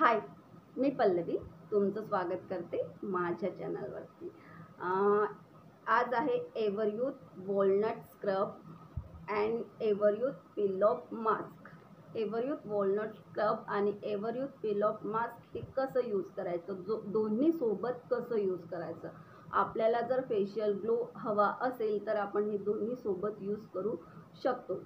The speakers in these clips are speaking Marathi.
हाय, मी पल्लवी तुमचं स्वागत करते माझ्या चॅनलवरती। आज आहे Everyuth walnut scrub and Everyuth peel off mask. Everyuth walnut scrub आणि एव्हरयूथ पील ऑफ मास्क हे कसं यूज करायचं, दोन्ही सोबत कसं यूज करायचं। आपल्याला जर फेशियल ग्लो हवा असेल तर आपण हे दोन्ही सोबत यूज करू शकतो।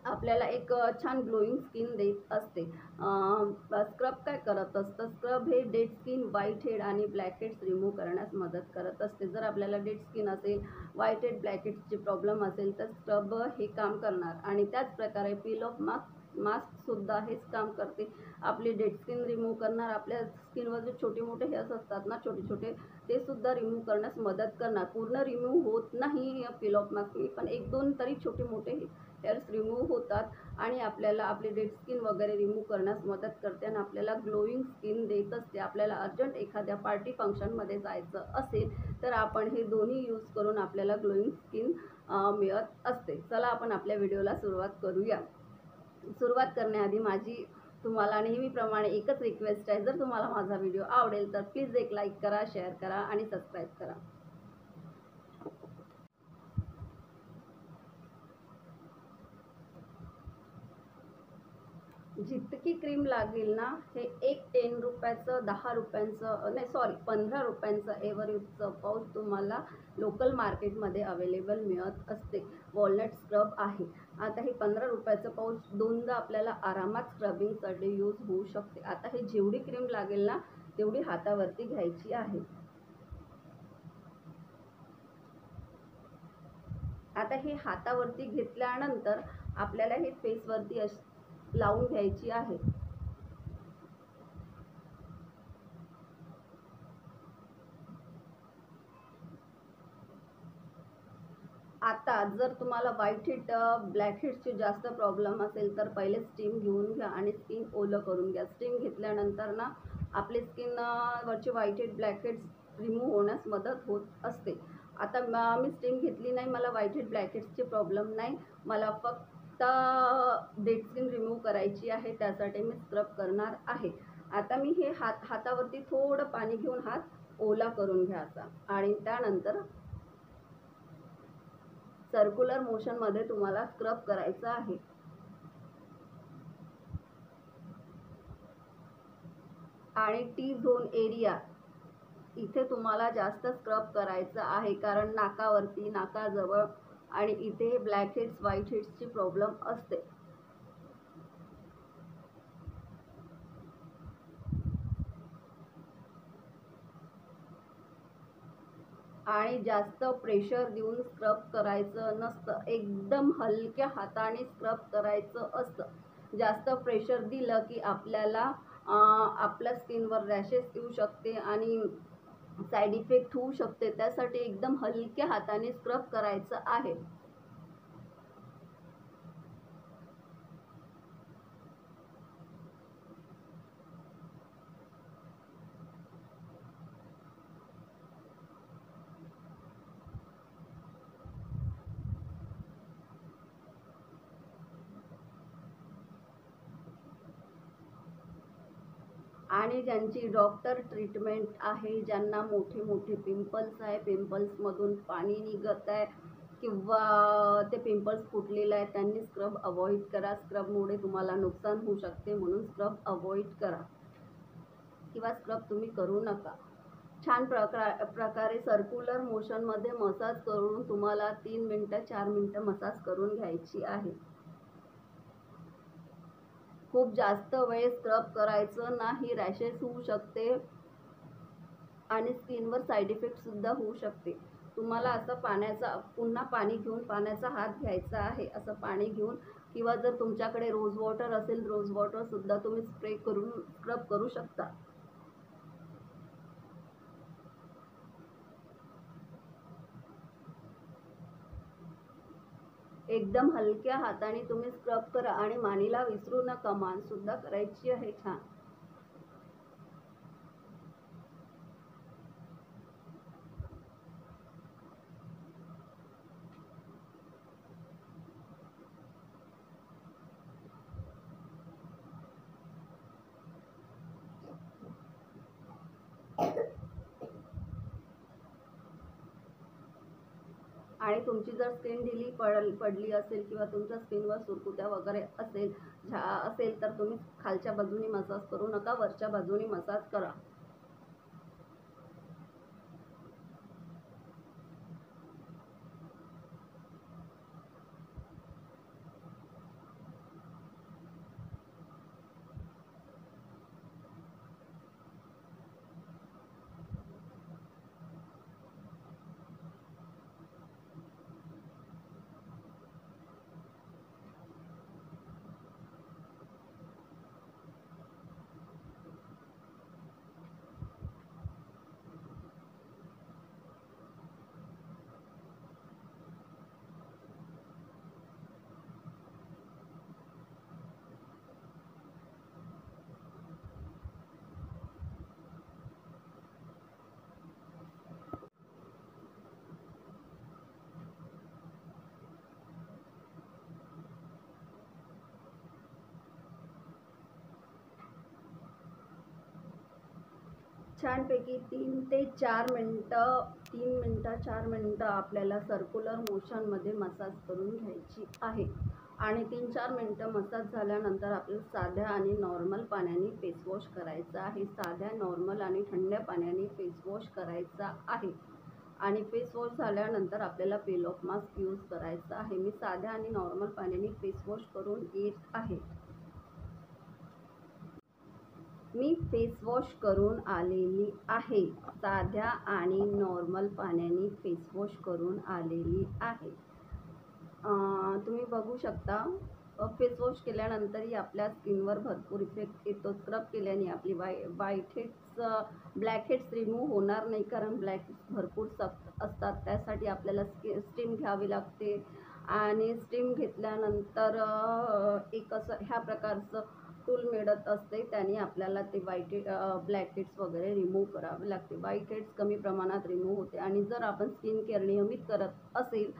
आपल्याला एक छान ग्लोईंग स्किन देत असते। स्क्रब काय करत असतं, स्क्रब हे डेड स्किन, व्हाईट हेड आणि ब्लॅक हेड्स रिमूव्ह करण्यास मदत करत असते। जर आपल्याला डेड स्किन असेल, व्हाईट हेड, ब्लॅक हेड्सचे प्रॉब्लेम असेल तर स्क्रब हे काम करणार। आणि त्याच प्रकारे पील ऑफ मास्कसुद्धा हेच काम करते, आपली डेड स्किन रिमूव्ह करणार। आपल्या स्किनवर जे छोटे मोठे हेअर्स असतात ना, छोटे छोटे, ते सुद्धा रिमूव्ह करण्यास मदत करणार। पूर्ण रिमूव्ह होत नाही पील ऑफ मास्कने, पण एक दोन तरी छोटे मोठे हेअर्स रिमूव्ह होतात आणि आपल्याला आपली डेड स्किन वगैरे रिमूव्ह करण्यास मदत करते आणि आपल्याला ग्लोईंग स्किन देत असते। आपल्याला अर्जंट एखाद्या पार्टी फंक्शनमध्ये जायचं असेल तर आपण हे दोन्ही यूज करून आपल्याला ग्लोईंग स्किन मिळत असते। चला आपण आपल्या व्हिडिओला सुरुवात करूया। सुरुवात करण्याआधी माझी तुम्हाला नेहमीप्रमाणे एकच रिक्वेस्ट आहे, जर तुम्हाला माझा व्हिडिओ आवडेल तर प्लीज एक लाईक करा, शेअर करा आणि सबस्क्राईब करा। जितकी क्रीम लागेल ना, हे एक 10 रुपयाचं, 10 रुपयांचं नाही, सॉरी 15 रुपयांचं एव्हरयूथचं पाऊच तुम्हाला लोकल मार्केटमध्ये अवेलेबल मिळत असते। वॉलनट स्क्रब आहे। आता हे 15 रुपयाचं पाऊच दोनदा आपल्याला आरामात स्क्रबिंगसाठी यूज होऊ शकते। आता हे जेवढी क्रीम लागेल ना तेवढी हातावरती घ्यायची आहे। आता हे हातावरती घेतल्यानंतर आपल्याला हे फेसवरती लावून घ्यायची आहे। आता जर तुम्हाला व्हाईट हेड, ब्लॅक हेड्सचे जास्त प्रॉब्लेम असेल तर पहिले स्टीम घेऊन घ्या आणि स्किन ओलं करून घ्या। स्टीम घेतल्यानंतर ना आपली स्किन वरचे white head, black heads remove होण्यास मदत होत असते। आता मी स्टीम घेतली नाही, मला व्हाईट हेड, ब्लॅक हेड्सचे प्रॉब्लेम नाही, मला फक्त डेड स्किन रिमूव्ह करायची आहे, त्यासाठी मी स्क्रब करणार आहे। आता मी हे हातावरती थोडं पाणी घेऊन हात ओला करून घ्यायचा आणि त्यानंतर सर्क्युलर मोशनमध्ये तुम्हाला स्क्रब करायचं आहे। आणि टी झोन एरिया इथे तुम्हाला जास्त स्क्रब करायचं आहे, कारण नाकावरती, नाकाजवळ आणि इथे ब्लॅक हेड्स, व्हाईट हेड्सची प्रॉब्लेम असते। आणि जास्त प्रेशर देऊन स्क्रब करायचं नसतं, एकदम हलक्या हाताने स्क्रब करायचं असतं। जास्त प्रेशर दिलं की आपल्याला आपल्या स्किनवर रॅशेस येऊ शकते आणि साईड इफेक्ट होऊ शकते, त्यासाठी एकदम हलक्या हाताने स्क्रब करायचं आहे। आणि ज्यांची डॉक्टर ट्रीटमेंट आहे, ज्यांना मोठे मोठे पिंपल्स आहे, पिंपल्समधून पाणी निघत आहे किंवा ते पिंपल्स फुटलेले आहेत, त्यांनी स्क्रब अवॉइड करा। स्क्रबमुळे तुम्हाला नुकसान होऊ शकते, म्हणून स्क्रब अवॉइड करा किंवा स्क्रब तुम्ही करू नका। छान प्रकारे सर्क्युलर मोशनमध्ये मसाज करून तुम्हाला 3 मिनटं 4 मिनटं मसाज करून घ्यायची आहे। खूप जास्त वेळ स्क्रब करायचं नाही, रॅशेस होऊ शकते आणि स्किनवर साईड इफेक्ट सुद्धा होऊ शकते। तुम्हाला असं पुन्हा पाणी घेऊन पाण्याचा हात घ्यायचा आहे, असं पाणी घेऊन, किंवा जर तुमच्याकडे रोज वॉटर असेल, रोज वॉटर सुद्धा तुम्ही स्प्रे करून स्क्रब करू शकता। एकदम हलक्या हाताने तुम्ही स्क्रब करा आणि मानेला विसरू नका, मान सुद्धा करायची आहे छान। आणि तुमची जर स्किन ढिली पडली असेल किंवा तुमच्या स्किनवर सुरकुत्या वगैरे असेल तर तुम्ही खालच्या बाजूनी मसाज करू नका, वरच्या बाजूनी मसाज करा. छानपैकी 3 ते 4 मिनटं 4 मिनटं आपल्याला सर्क्युलर मोशनमध्ये मसाज करून घ्यायची आहे. आणि 3-4 मिनटं मसाज झाल्यानंतर आपल्याला साध्या आणि नॉर्मल पाण्याने फेस वॉश करायचा आहे. साध्या, नॉर्मल आणि थंड पाण्याने फेस वॉश करायचा आहे. आणि फेस वॉश झाल्यानंतर आपल्याला पील ऑफ मास्क यूज करायचा आहे. मी साध्या आणि नॉर्मल पाण्याने फेस वॉश करून येत आहे. मी फेस वॉश करून आलेली आहे. साध्या आणि नॉर्मल पाण्याने फेस वॉश करून आलेली आहे. तुम्ही बघू शकता फेस वॉश केल्यानंतरही आपल्या स्किनवर भरपूर इफेक्ट येतो. स्क्रब केल्याने आपली white heads, black heads remove होणार नाही, कारण ब्लॅक हेड्स भरपूर सख्त असतात. त्यासाठी आपल्याला स्टीम घ्यावी लागते. आणि स्टीम घेतल्यानंतर एक असं ह्या प्रकारचं टूल मिळत असते, त्याने आपल्याला ते ब्लॅक हेड्स वगैरे रिमूव्ह करावे लागते. व्हाईट हेड्स कमी प्रमाणात रिमूव्ह होते. आणि जर आपण स्किन केअर नियमित करत असेल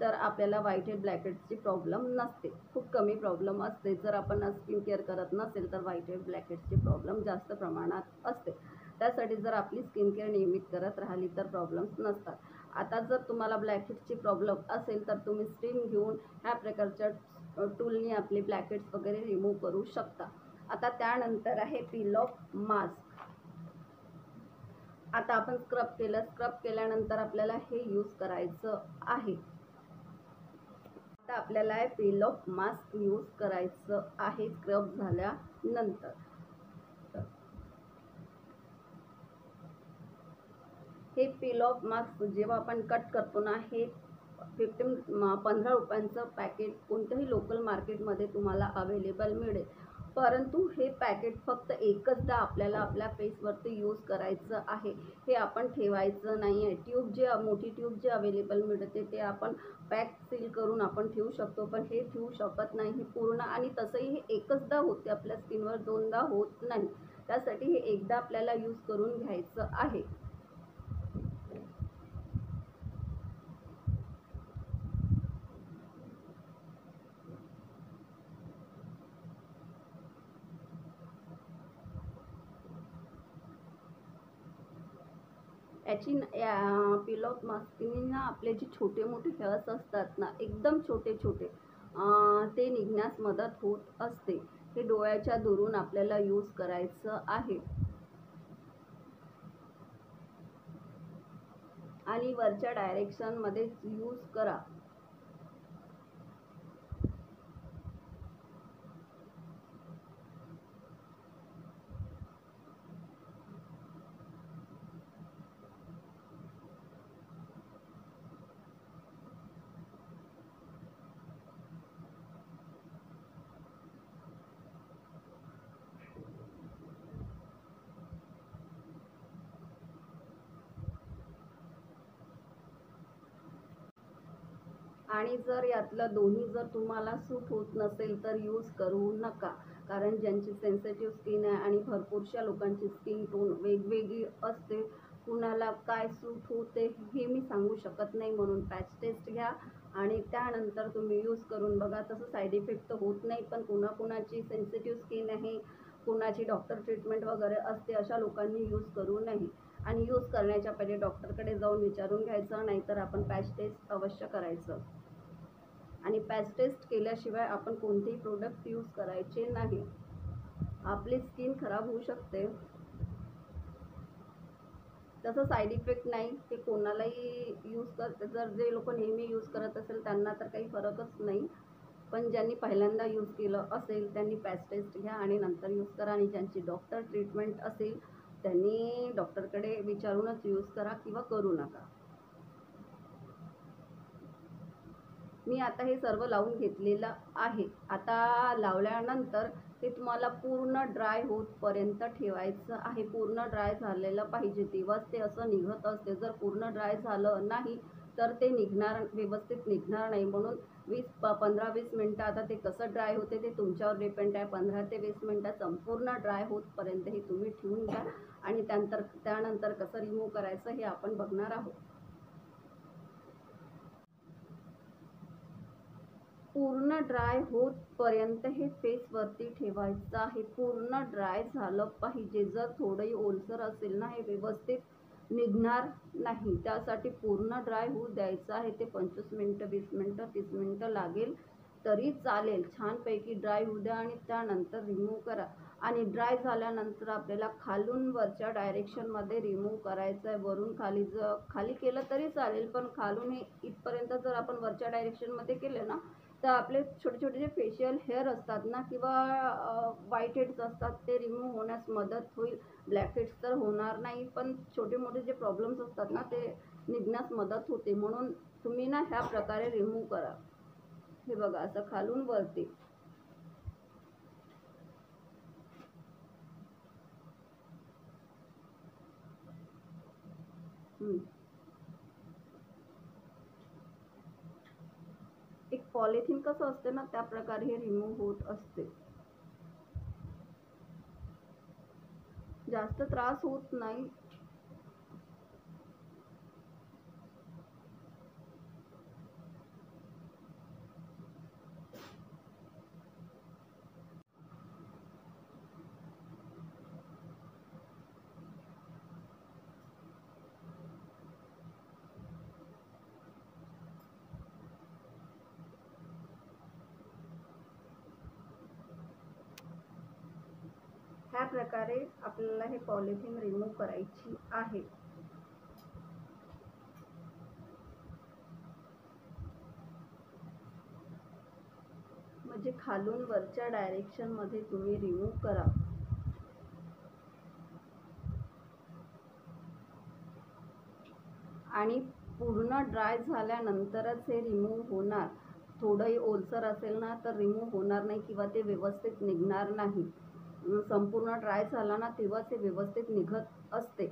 तर आपल्याला व्हाईट हेड, ब्लॅक हेड्सची प्रॉब्लेम नसते. खूप कमी प्रॉब्लेम असते. जर आपण स्किन केअर करत नसेल तर व्हाईट हेड, ब्लॅक हेड्सची प्रॉब्लेम जास्त प्रमाणात असते. त्यासाठी जर आपली स्किन केअर नियमित करत राहिली तर प्रॉब्लेम्स नसतात. आता जर तुम्हाला ब्लॅक हेड्सची प्रॉब्लेम असेल तर तुम्ही स्टीम घेऊन ह्या प्रकारच्या टूलने आपले ब्लॅक हेड्स वगैरे रिमूव्ह करू शकता. आता त्यानंतर आहे पील ऑफ मास्क. आता आपण स्क्रब केलं. स्क्रब केल्यानंतर आपल्याला हे यूज करायचं आहे. आता आपल्याला पील ऑफ मास्क यूज करायचं आहे स्क्रब झाल्यानंतर. हे पील ऑफ मास्क जेव्हा आपण कट करतो ना, हे 15 रुपयांचं पॅकेट कोणत्याही लोकल मार्केटमध्ये तुम्हाला अवेलेबल मिळेल. परंतु हे पॅकेट फक्त एकचदा आपल्याला आपल्या फेसवरती यूज करायचं आहे. हे आपण ठेवायचं नाही आहे. मोठी ट्यूब जे अवेलेबल मिळते ते आपण पॅक सील करून आपण ठेवू शकतो, पण हे ठेवू शकत नाही. हे पूर्ण, आणि तसंही हे एकचदा होते आपल्या स्किनवर, दोनदा होत नाही. त्यासाठी हे एकदा आपल्याला यूज करून घ्यायचं आहे. पील ऑफ मास्कने ना आपले जे छोटे मोठे हेअर्स असतात ना, एकदम छोटे छोटे, ते निघण्यास मदत होत असते. हे डोळ्याच्या दुरून आपल्याला यूज करायचं आहे. आणि वरच्या डायरेक्शनमध्ये यूज करा. आणि जर यातलं दोन्ही जर तुम्हाला सूट होत नसेल तर यूज करू नका, कारण ज्यांची सेन्सिटिव्ह स्किन आहे आणि भरपूरशा लोकांची स्किन टोन वेगवेगळी असते, कुणाला काय सूट होते हे मी सांगू शकत नाही. म्हणून पॅच टेस्ट घ्या आणि त्यानंतर तुम्ही यूज करून बघा. तसं साईड इफेक्ट तर होत नाही, पण कुणाकुणाची सेन्सिटिव्ह स्किन आहे, कुणाची डॉक्टर ट्रीटमेंट वगैरे असते, अशा लोकांनी यूज करू नये. आणि यूज करण्याच्या पहिले डॉक्टरकडे जाऊन विचारून घ्यायचं, नाहीतर आपण पॅच टेस्ट अवश्य करायचं. आणि पॅच टेस्ट केल्याशिवाय आपण कोणतेही प्रोडक्ट यूज करायचे नाही. आपली स्किन खराब होऊ शकते. तसं साईड इफेक्ट नाही, ते कोणालाही यूज करते. जर जे लोक नेहमी यूज करत असेल त्यांना तर काही फरकच नाही, पण ज्यांनी पहिल्यांदा यूज केलं असेल त्यांनी पॅच टेस्ट घ्या आणि नंतर यूज करा. आणि ज्यांची डॉक्टर ट्रीटमेंट असेल त्यांनी डॉक्टरकडे विचारूनच यूज करा किंवा करू नका. मी आता हे सर्व लावून घेतलेलं आहे. आता लावल्यानंतर ते तुम्हाला पूर्ण ड्राय होतपर्यंत ठेवायचं आहे. पूर्ण ड्राय झालेलं पाहिजे, तेव्हाच ते असं निघत असते. जर पूर्ण ड्राय झालं नाही तर ते व्यवस्थित निघणार नाही. म्हणून 15-20 मिनटं, आता ते कसं ड्राय होते ते तुमच्यावर डिपेंड आहे. 15 ते 20 मिनटं संपूर्ण ड्राय होतपर्यंत हे तुम्ही ठेवून द्या. आणि त्यानंतर कसं रिमूव्ह करायचं हे आपण बघणार आहोत. पूर्ण ड्राय होतपर्यंत हे फेसवरती ठेवायचं आहे. पूर्ण ड्राय झालं पाहिजे. जर थोडंही ओलसर असेल ना, हे व्यवस्थित निघणार नाही. त्यासाठी पूर्ण ड्राय होऊ द्यायचं आहे. ते 25 मिनटं, 20 मिनटं, 30 मिनटं लागेल तरी चालेल. छानपैकी ड्राय होऊ द्या आणि त्यानंतर रिमूव्ह करा. आणि ड्राय झाल्यानंतर आपल्याला खालून वरच्या डायरेक्शनमध्ये रिमूव्ह करायचं आहे. वरून खाली केलं तरी चालेल, पण खालून हे इथपर्यंत जर आपण वरच्या डायरेक्शनमध्ये केले ना, तर आपले छोटे छोटे जे फेशियल हेअर असतात ना, किंवा व्हाईट हेड्स असतात, ते रिमूव्ह होण्यास मदत होईल. ब्लॅक हेड्स तर होणार नाही, पण छोटे मोठे जे प्रॉब्लेम्स असतात ना, ते निघण्यास मदत होते. म्हणून तुम्ही ना ह्या प्रकारे रिमूव्ह करा. हे बघा, असं खालून वरती. एक पॉलिथिन कसं असते ना, त्या प्रकारे हे रिमूव्ह होत असते. जास्त त्रास होत नाही. ह्या प्रकारे आपल्याला हे पॉलिथिन रिमूव्ह करायची आहे. म्हणजे खालून वरच्या डायरेक्शनमध्ये तुम्ही रिमूव्ह करा. आणि पूर्ण ड्राय झाल्यानंतरच हे रिमूव्ह होणार. थोडंही ओलसर असेल ना तर रिमूव्ह होणार नाही किंवा ते व्यवस्थित निघणार नाही. संपूर्ण ड्राय झाला ना तेव्हाच हे व्यवस्थित निघत असते.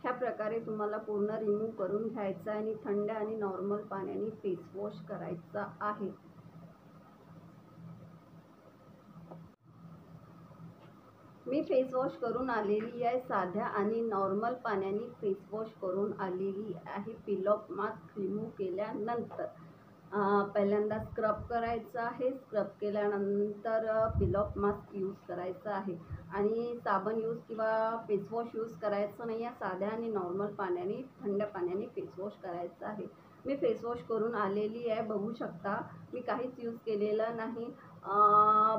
ह्या प्रकारे तुम्हाला पूर्ण रिमूव्ह करून घ्यायचं आहे. आणि थंड आणि नॉर्मल पाण्याने फेस वॉश करायचा आहे. मी फेस वॉश करून आलेली आहे. साध्या आणि नॉर्मल पाण्याने फेस वॉश करून आलेली आहे. पील ऑफ मास्क रिमूव्ह केल्यानंतर पहिल्यांदा स्क्रब करायचं आहे. स्क्रब केल्यानंतर पील ऑफ मास्क यूज करायचं आहे. आणि साबण यूज किंवा फेस वॉश यूज करायचं नाही आहे. साध्या आणि नॉर्मल पाण्याने, थंड पाण्याने फेस वॉश करायचं आहे. मी फेस वॉश करून आलेली आहे, बघू शकता. मी काहीच यूज केलेलं नाही.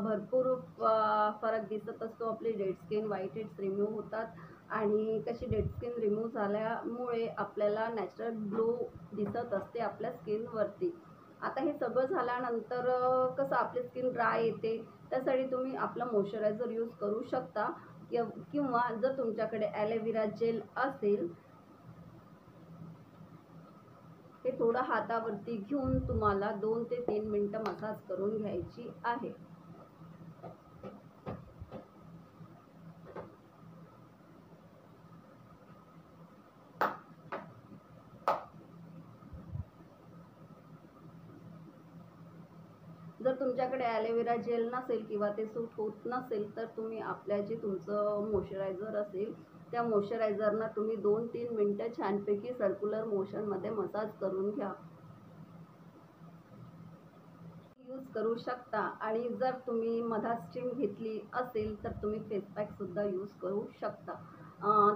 भरपूर फरक दिसत असतो. आपली dead skin, white heads remove होतात. आणि कशी डेड स्किन रिमूव्ह झाल्यामुळे आपल्याला नॅचरल ग्लो दिसत असते आपल्या स्किनवरती. आता हे सगळं झाल्यानंतर कसं आपली स्किन ड्राय येते, त्यासाठी तुम्ही आपला मॉइश्चरायझर यूज करू शकता. किंवा जर तुमच्याकडे ॲलोवेरा जेल असेल हे थोडं हातावरती घेऊन तुम्हाला 2 ते 3 मिनटं मसाज करून घ्यायची आहे. जर तुमच्याकडे ॲलोवेरा जेल नसेल किंवा ते सूट होत नसेल तर तुम्ही आपल्या जे तुमचं मॉइश्चरायझर असेल त्या मॉइश्चरायझरना तुम्ही 2-3 मिनटं छानपैकी सर्क्युलर मोशनमध्ये मसाज करून घ्या. यूज करू शकता आणि जर तुम्ही मधात स्टीम घेतली असेल तर तुम्ही फेस पॅकसुद्धा यूज करू शकता.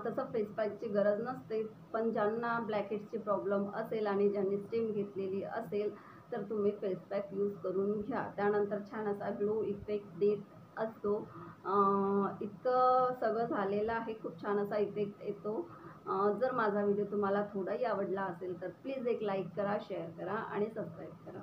तसं फेस पॅकची गरज नसते, पण ज्यांना ब्लॅकहेड्सची प्रॉब्लेम असेल आणि ज्यांनी स्टीम घेतलेली असेल तर तुम्ही फेस पॅक यूज करून घ्या. त्यानंतर छान असा ग्लो इफेक्ट देत असतो. इतकं सगळं झालेलं आहे, खूप छान असा इफेक्ट येतो. जर माझा व्हिडिओ तुम्हाला थोडाही आवडला असेल तर प्लीज एक लाईक करा, शेअर करा आणि सबस्क्राईब करा.